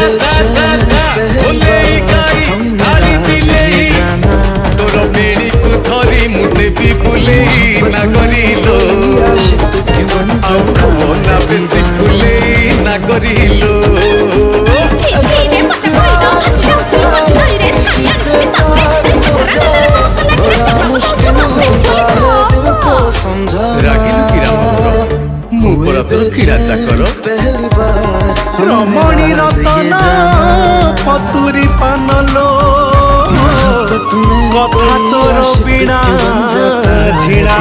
बोले गाड़ी दिले तोर बेड़ी को धरी मुझे भी बुले ना करिलो ना बेसी फुले ना करिलो रागिल किरा मुरा तो किरा चाकर रमणी रतन पतुरी पानलो कथा तोर बिना झिड़ा